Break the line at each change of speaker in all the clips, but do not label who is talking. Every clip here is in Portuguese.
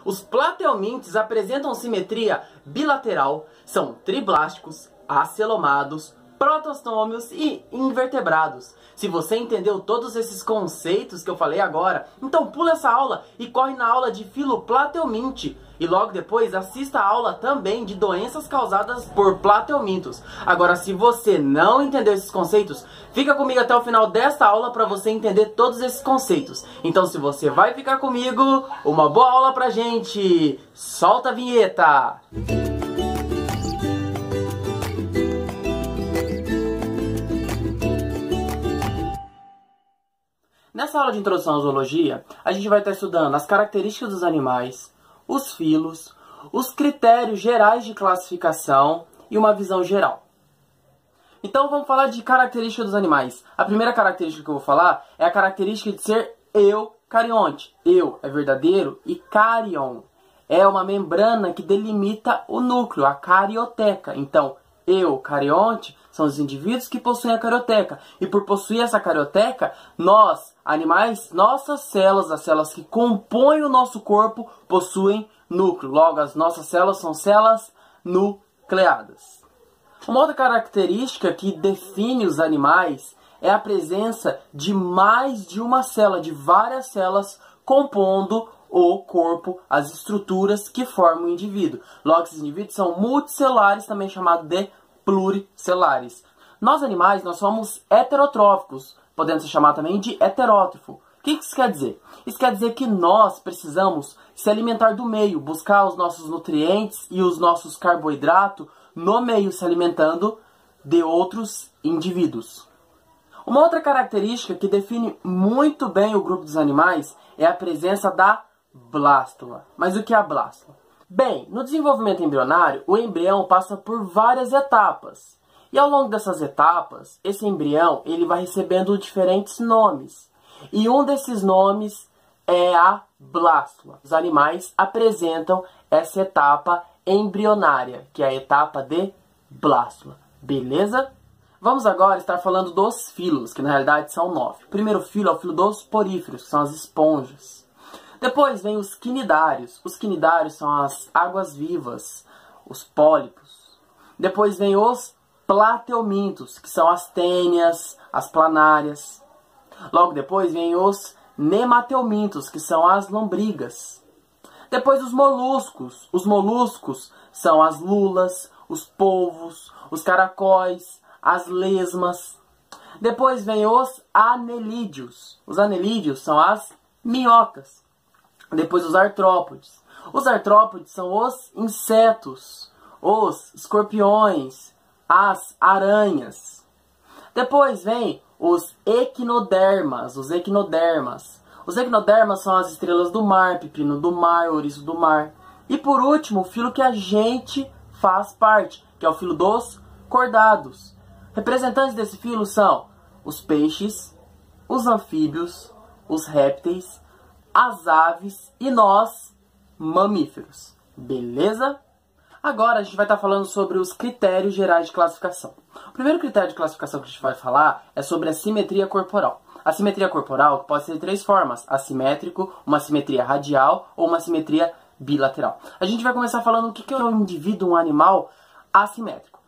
Os plateumintes apresentam simetria bilateral, são triblásticos, acelomados, protostômios e invertebrados. Se você entendeu todos esses conceitos que eu falei agora, então pula essa aula e corre na aula de filoplateuminte. E logo depois assista a aula também de doenças causadas por plateumintos. Agora, se você não entendeu esses conceitos, fica comigo até o final desta aula para você entender todos esses conceitos. Então, se você vai ficar comigo, uma boa aula pra gente! Solta a vinheta! Nessa aula de introdução à zoologia, a gente vai estar estudando as características dos animais, os filos, os critérios gerais de classificação e uma visão geral. Então vamos falar de características dos animais. A primeira característica que eu vou falar é a característica de ser eucarionte. Eu é verdadeiro e carion é uma membrana que delimita o núcleo, a carioteca. Então, eucarionte são os indivíduos que possuem a carioteca. E por possuir essa carioteca, nós, animais, nossas células, as células que compõem o nosso corpo, possuem núcleo. Logo, as nossas células são células nucleadas. Uma outra característica que define os animais é a presença de mais de uma célula, de várias células compondo o corpo, as estruturas que formam o indivíduo. Logo, esses indivíduos são multicelulares, também chamados de pluricelulares. Nós animais, nós somos heterotróficos, podendo ser chamado também de heterótrofo. O que isso quer dizer? Isso quer dizer que nós precisamos se alimentar do meio, buscar os nossos nutrientes e os nossos carboidratos no meio, se alimentando de outros indivíduos. Uma outra característica que define muito bem o grupo dos animais é a presença da blástula. Mas o que é a blástula? Bem, no desenvolvimento embrionário, o embrião passa por várias etapas. E ao longo dessas etapas, esse embrião ele vai recebendo diferentes nomes. E um desses nomes é a blástula. Os animais apresentam essa etapa embrionária, que é a etapa de blástula. Beleza? Vamos agora estar falando dos filos, que na realidade são 9. O primeiro filo é o filo dos poríferos, que são as esponjas. Depois vem os quinidários. Os quinidários são as águas-vivas, os pólipos. Depois vem os plateumintos, que são as tênias, as planárias. Logo depois vem os nemateumintos, que são as lombrigas. Depois os moluscos. Os moluscos são as lulas, os polvos, os caracóis, as lesmas. Depois vem os anelídeos. Os anelídeos são as minhocas. Depois os artrópodes. Os artrópodes são os insetos, os escorpiões, as aranhas. Depois vem os equinodermas. Os equinodermas. Os equinodermas são as estrelas do mar, pepino do mar, ouriço do mar. E por último, o filo que a gente faz parte, que é o filo dos cordados. Representantes desse filo são os peixes, os anfíbios, os répteis, as aves e nós, mamíferos. Beleza? Agora a gente vai estar falando sobre os critérios gerais de classificação. O primeiro critério de classificação que a gente vai falar é sobre a simetria corporal. A simetria corporal pode ser de 3 formas: assimétrico, uma simetria radial ou uma simetria bilateral. A gente vai começar falando o que é um indivíduo, um animal assimétrico.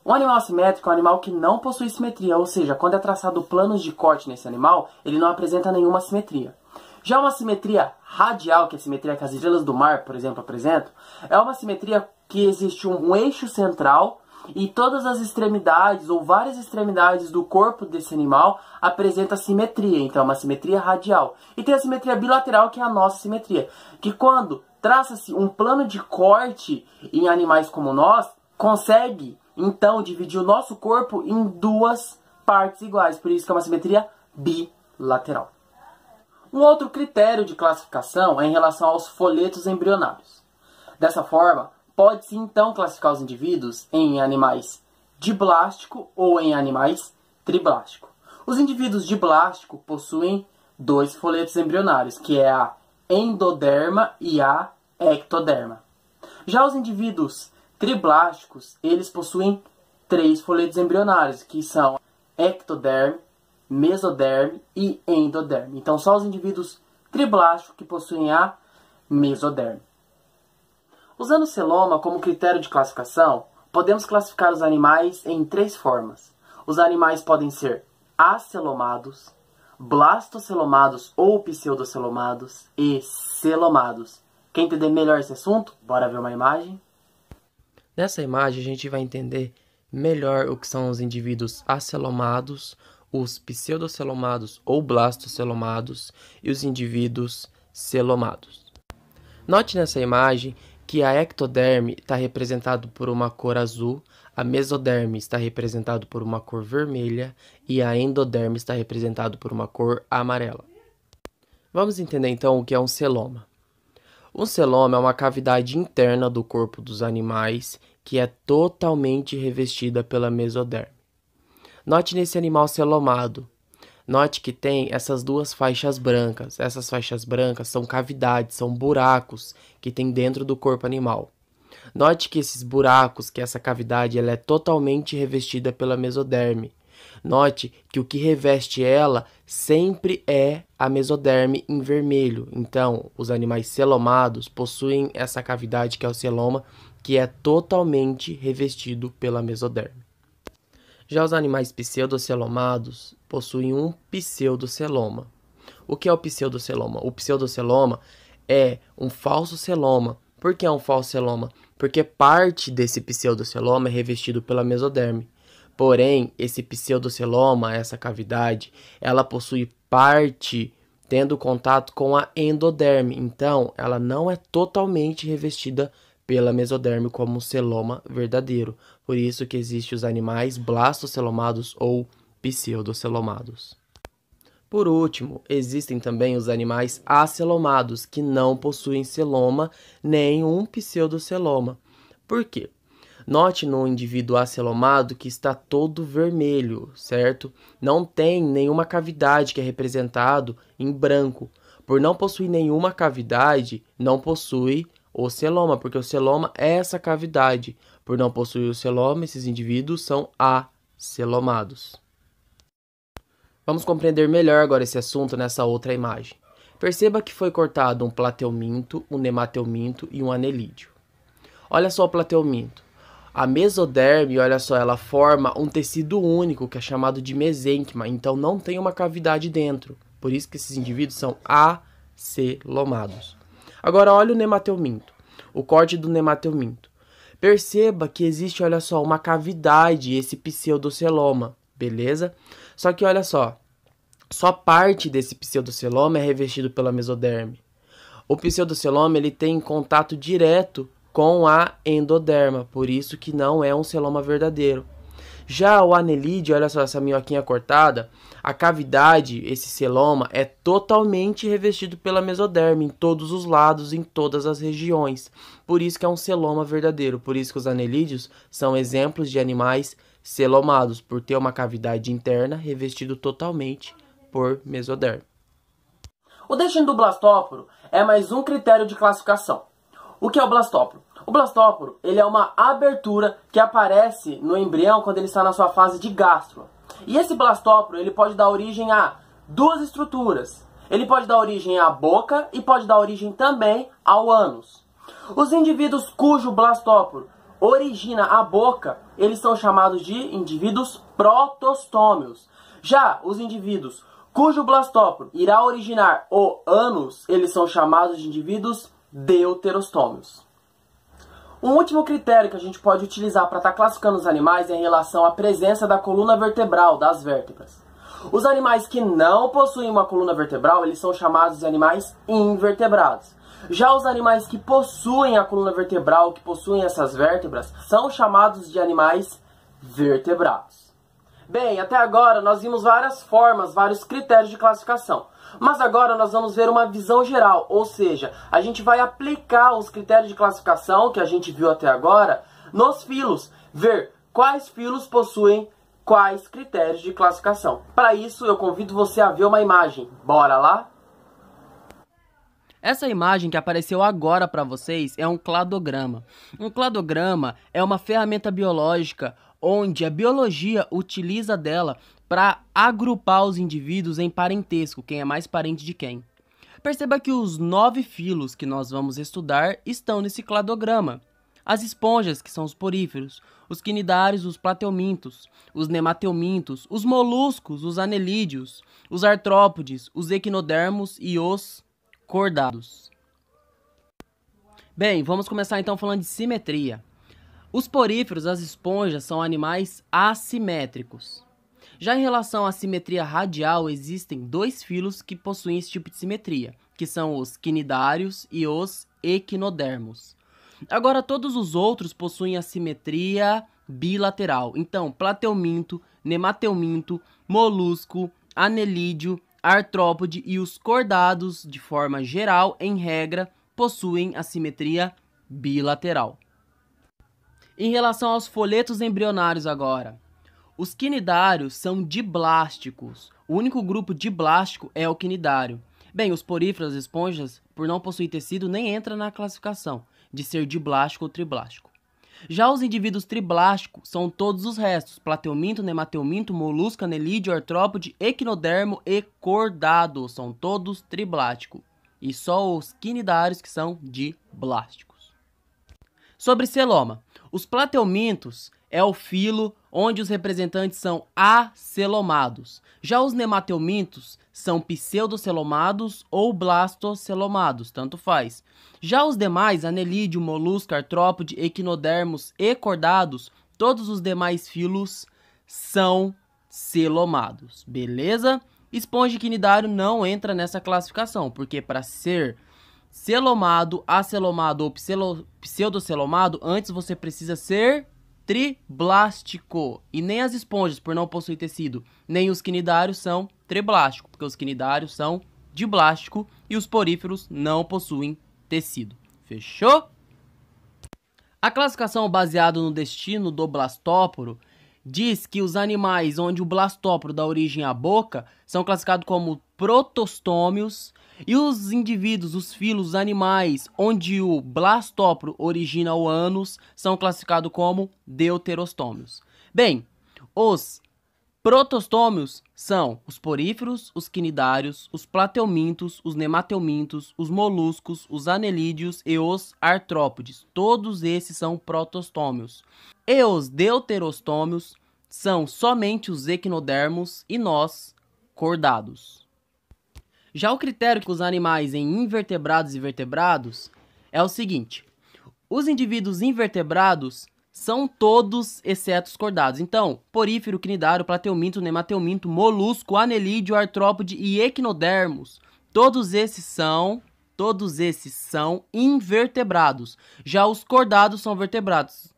Um animal assimétrico é um animal que não possui simetria, ou seja, quando é traçado planos de corte nesse animal, ele não apresenta nenhuma simetria. Já uma simetria radial, que é a simetria que as estrelas do mar, por exemplo, apresentam, é uma simetria que existe um eixo central e todas as extremidades ou várias extremidades do corpo desse animal apresentam simetria. Então é uma simetria radial. E tem a simetria bilateral, que é a nossa simetria, que quando traça-se um plano de corte em animais como nós, consegue então dividir o nosso corpo em 2 partes iguais. Por isso que é uma simetria bilateral. Um outro critério de classificação é em relação aos folhetos embrionários. Dessa forma, pode-se então classificar os indivíduos em animais diblástico ou em animais triblástico. Os indivíduos diblástico possuem 2 folhetos embrionários, que é a endoderma e a ectoderma. Já os indivíduos triblásticos, eles possuem 3 folhetos embrionários, que são ectoderme, mesoderme e endoderme. Então, só os indivíduos triblásticos que possuem a mesoderme. Usando o celoma como critério de classificação, podemos classificar os animais em 3 formas. Os animais podem ser acelomados, blastocelomados ou pseudocelomados e celomados. Quer entender melhor esse assunto? Bora ver uma imagem?
Nessa imagem a gente vai entender melhor o que são os indivíduos acelomados, os pseudocelomados ou blastocelomados e os indivíduos celomados. Note nessa imagem que a ectoderme está representado por uma cor azul, a mesoderme está representado por uma cor vermelha e a endoderme está representado por uma cor amarela. Vamos entender então o que é um celoma. Um celoma é uma cavidade interna do corpo dos animais que é totalmente revestida pela mesoderme. Note nesse animal celomado. Note que tem essas 2 faixas brancas. Essas faixas brancas são cavidades, são buracos que tem dentro do corpo animal. Note que esses buracos, que essa cavidade, ela é totalmente revestida pela mesoderme. Note que o que reveste ela sempre é a mesoderme em vermelho. Então, os animais celomados possuem essa cavidade que é o celoma, que é totalmente revestido pela mesoderme. Já os animais pseudocelomados possuem um pseudoceloma. O que é o pseudoceloma? O pseudoceloma é um falso celoma. Por que é um falso celoma? Porque parte desse pseudoceloma é revestido pela mesoderme. Porém, esse pseudoceloma, essa cavidade, ela possui parte tendo contato com a endoderme. Então, ela não é totalmente revestida pela mesoderme como um celoma verdadeiro. Por isso que existem os animais blastocelomados ou pseudocelomados. Por último, existem também os animais acelomados, que não possuem celoma nem um pseudoceloma. Por quê? Note no indivíduo acelomado que está todo vermelho, certo? Não tem nenhuma cavidade que é representado em branco. Por não possuir nenhuma cavidade, não possui o celoma, porque o celoma é essa cavidade. Por não possuir o celoma, esses indivíduos são acelomados. Vamos compreender melhor agora esse assunto nessa outra imagem. Perceba que foi cortado um plateuminto, um nemateuminto e um anelídeo. Olha só o plateuminto. A mesoderme, olha só, ela forma um tecido único que é chamado de mesênquima, então não tem uma cavidade dentro. Por isso que esses indivíduos são acelomados. Agora olha o nemateuminto, o corte do nemateuminto. Perceba que existe, olha só, uma cavidade, esse pseudoceloma, beleza? Só que olha só parte desse pseudoceloma é revestido pela mesoderme. O pseudoceloma ele tem contato direto com a endoderma, por isso que não é um celoma verdadeiro. Já o anelídeo, olha só essa minhoquinha cortada, a cavidade, esse celoma, é totalmente revestido pela mesoderme em todos os lados, em todas as regiões. Por isso que é um celoma verdadeiro, por isso que os anelídeos são exemplos de animais celomados, por ter uma cavidade interna revestido totalmente por mesoderme.
O destino do blastóporo é mais um critério de classificação. O que é o blastóporo? O blastóporo ele é uma abertura que aparece no embrião quando ele está na sua fase de gástrula. E esse blastóporo ele pode dar origem a 2 estruturas. Ele pode dar origem à boca e pode dar origem também ao ânus. Os indivíduos cujo blastóporo origina a boca, eles são chamados de indivíduos protostômios. Já os indivíduos cujo blastóporo irá originar o ânus, eles são chamados de indivíduos deuterostômios. Um último critério que a gente pode utilizar para estar classificando os animais é em relação à presença da coluna vertebral, das vértebras. Os animais que não possuem uma coluna vertebral, eles são chamados de animais invertebrados. Já os animais que possuem a coluna vertebral, que possuem essas vértebras, são chamados de animais vertebrados. Bem, até agora nós vimos várias formas, vários critérios de classificação. Mas agora nós vamos ver uma visão geral, ou seja, a gente vai aplicar os critérios de classificação que a gente viu até agora nos filos, ver quais filos possuem quais critérios de classificação. Para isso, eu convido você a ver uma imagem. Bora lá?
Essa imagem que apareceu agora para vocês é um cladograma. Um cladograma é uma ferramenta biológica onde a biologia utiliza dela para agrupar os indivíduos em parentesco, quem é mais parente de quem. Perceba que os 9 filos que nós vamos estudar estão nesse cladograma. As esponjas, que são os poríferos, os quinidários, os plateumintos, os nemateumintos, os moluscos, os anelídeos, os artrópodes, os equinodermos e os cordados. Bem, vamos começar então falando de simetria. Os poríferos, as esponjas, são animais assimétricos. Já em relação à simetria radial, existem 2 filos que possuem esse tipo de simetria, que são os quinidários e os equinodermos. Agora, todos os outros possuem a simetria bilateral. Então, plateuminto, nemateuminto, molusco, anelídeo, artrópode e os cordados, de forma geral, em regra, possuem a simetria bilateral. Em relação aos folhetos embrionários agora, os quinidários são diblásticos. O único grupo diblástico é o quinidário. Bem, os poríferos, as esponjas, por não possuir tecido, nem entra na classificação de ser diblástico ou triblástico. Já os indivíduos triblásticos são todos os restos: plateuminto, nemateuminto, molusco, anelídeo, artrópode, equinodermo e cordado. São todos triblásticos. E só os quinidários que são diblásticos. Sobre celoma. Os plateumintos é o filo onde os representantes são acelomados. Já os nemateumintos são pseudocelomados ou blastocelomados, tanto faz. Já os demais, anelídeo, molusco, artrópode, equinodermos e cordados, todos os demais filos são celomados, beleza? Esponja e quinidário não entra nessa classificação, porque para ser celomado, acelomado ou pseudocelomado, antes você precisa ser triblástico. E nem as esponjas, por não possuir tecido, nem os quinidários são triblásticos, porque os quinidários são diblástico e os poríferos não possuem tecido. Fechou? A classificação baseada no destino do blastóporo diz que os animais onde o blastóporo dá origem à boca são classificados como protostômios e os indivíduos, os filos, os animais onde o blastóporo origina o ânus são classificados como deuterostômios. Bem, os protostômios são os poríferos, os quinidários, os plateumintos, os nemateumintos, os moluscos, os anelídeos e os artrópodes. Todos esses são protostômios. E os deuterostômios são somente os equinodermos e nós, cordados. Já o critério que os animais em invertebrados e vertebrados é o seguinte: os indivíduos invertebrados são todos exceto os cordados. Então, porífero, quinidário, plateuminto, nemateuminto, molusco, anelídeo, artrópode e equinodermos, todos esses são invertebrados. Já os cordados são vertebrados.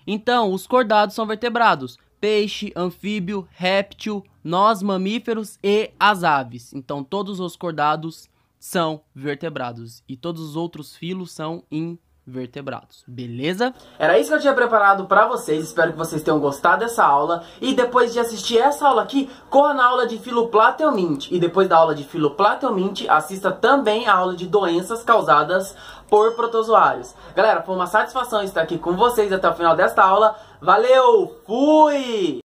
Então, os cordados são vertebrados: peixe, anfíbio, réptil, nós mamíferos e as aves. Então, todos os cordados são vertebrados e todos os outros filos são invertebrados. Beleza?
Era isso que eu tinha preparado pra vocês. Espero que vocês tenham gostado dessa aula. E depois de assistir essa aula aqui, corra na aula de Filoplateominte. E depois da aula de Filoplateominte, assista também a aula de doenças causadas por protozoários. Galera, foi uma satisfação estar aqui com vocês até o final desta aula. Valeu! Fui!